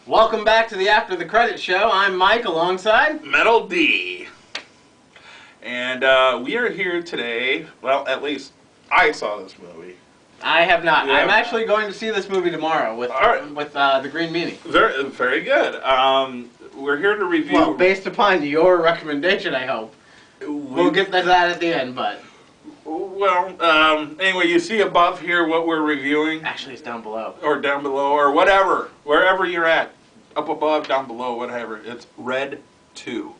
Welcome back to the After the Credits show. I'm Mike alongside Metal D. And we are here today, well, at least I saw this movie. I have not. Yeah. I'm actually going to see this movie tomorrow with the Green Meanie. Very, very good. We're here to review... Well, based upon your recommendation, I hope. We'll get to that at the end, but... Well, anyway, you see above here what we're reviewing. Actually, it's down below. Or down below, or whatever. Wherever you're at. Up above, down below, whatever. It's Red 2.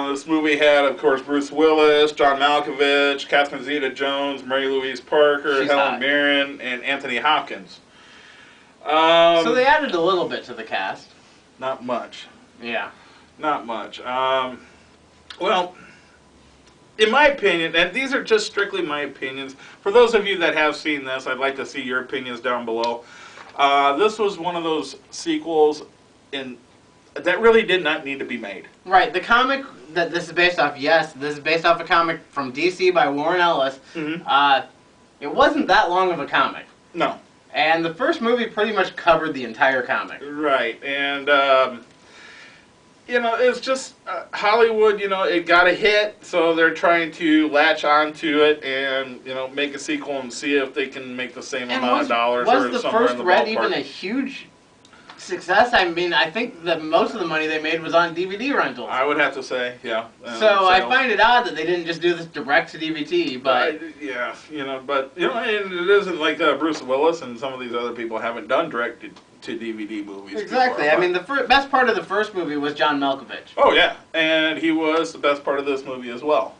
This movie had, of course, Bruce Willis, John Malkovich, Catherine Zeta-Jones, Mary-Louise Parker, Helen Mirren, and Anthony Hopkins. So they added a little bit to the cast. Not much. Yeah. Not much. Well, in my opinion, and these are just strictly my opinions, for those of you that have seen this, I'd like to see your opinions down below. This was one of those sequels that really did not need to be made. Right. The comic that this is based off, yes, this is based off a comic from DC by Warren Ellis. Mm-hmm. It wasn't that long of a comic. No. And the first movie pretty much covered the entire comic. Right. And, it's just Hollywood, it got a hit, so they're trying to latch onto it and, make a sequel and see if they can make the same amount of dollars. Was the first Red even a huge success? I mean, I think that most of the money they made was on DVD rentals. I would have to say, yeah. So I find it odd that they didn't just do this direct to DVD, but... yeah, and it isn't like Bruce Willis and some of these other people haven't done direct to DVD movies. Exactly. Before, I mean, the best part of the first movie was John Malkovich. Oh, yeah. And he was the best part of this movie as well.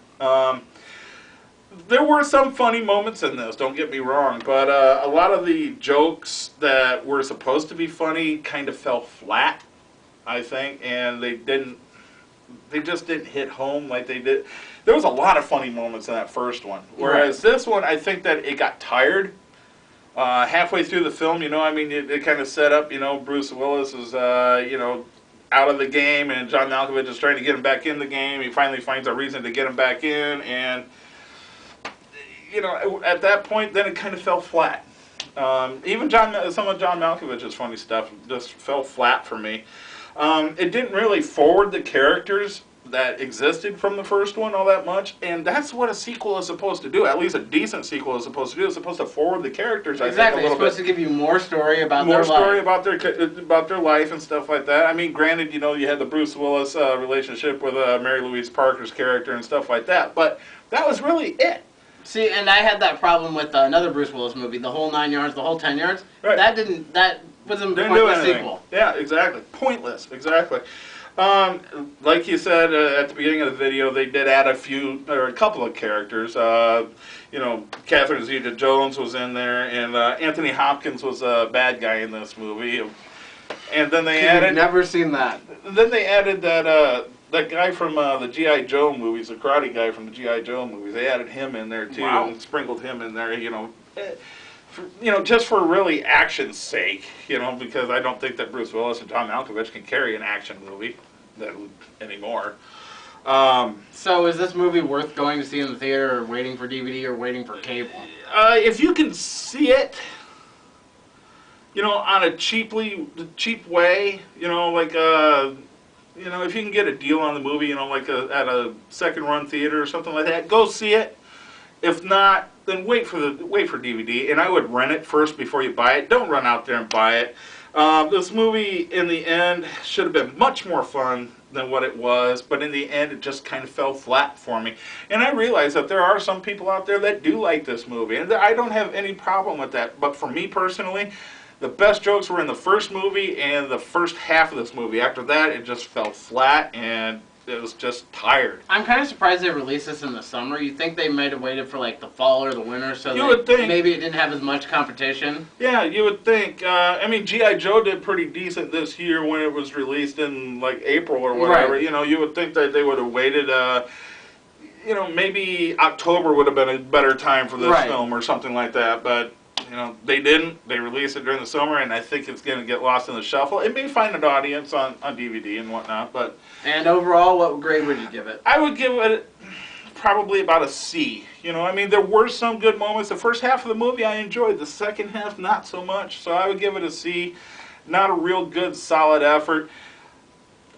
There were some funny moments in this, don't get me wrong, but a lot of the jokes that were supposed to be funny kind of fell flat, I think, and they just didn't hit home like they did. There was a lot of funny moments in that first one, whereas this one, I think that it got tired. Halfway through the film, it kind of set up, Bruce Willis is, out of the game, and John Malkovich is trying to get him back in the game. He finally finds a reason to get him back in, and, at that point, then it kind of fell flat. Even some of John Malkovich's funny stuff just fell flat for me. It didn't really forward the characters that existed from the first one all that much, and that's what a sequel is supposed to do. At least a decent sequel is supposed to do. It's supposed to forward the characters. Exactly. I think, a little it's supposed bit. To give you more story about their life. More story about their life and stuff like that. I mean, granted, you had the Bruce Willis relationship with Mary-Louise Parker's character and stuff like that, but that was really it. See, and I had that problem with another Bruce Willis movie, The Whole 9 Yards, The Whole 10 Yards. Right. That was a pointless sequel. Yeah, exactly. Pointless, exactly. Like you said at the beginning of the video, they did add a couple of characters. Catherine Zeta-Jones was in there, and Anthony Hopkins was a bad guy in this movie. And then they added... I've never seen that. Then they added that guy from the G.I. Joe movies, the karate guy from the G.I. Joe movies. They added him in there too, and sprinkled him in there. Just for really action's sake. Because I don't think that Bruce Willis and John Malkovich can carry an action movie anymore. So is this movie worth going to see in the theater, or waiting for DVD, or waiting for cable? If you can see it, on a cheap way, if you can get a deal on the movie, at a second run theater or something like that, go see it. If not, then wait for DVD, and I would rent it first before you buy it. Don't run out there and buy it. This movie, in the end, should have been much more fun than what it was, but in the end, it just kind of fell flat for me. And I realize that there are some people out there that do like this movie, and I don't have any problem with that. But for me personally, the best jokes were in the first movie and the first half of this movie. After that, it just fell flat, and it was just tired. I'm kind of surprised they released this in the summer. You think they might have waited for the fall or the winter, so maybe it didn't have as much competition? Yeah, you would think. G.I. Joe did pretty decent this year when it was released in April or whatever. Right. You would think that they would have waited. Maybe October would have been a better time for this film or something like that, but. They didn't. They released it during the summer, and I think it's going to get lost in the shuffle. It may find an audience on DVD and whatnot, but... And overall, what grade would you give it? I would give it probably about a C. There were some good moments. The first half of the movie I enjoyed. The second half, not so much. So I would give it a C. Not a real good, solid effort.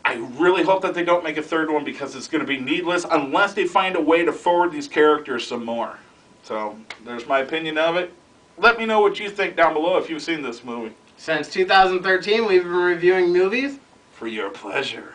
I really hope that they don't make a third one because it's going to be needless unless they find a way to forward these characters some more. So, there's my opinion of it. Let me know what you think down below if you've seen this movie. Since 2013, we've been reviewing movies for your pleasure.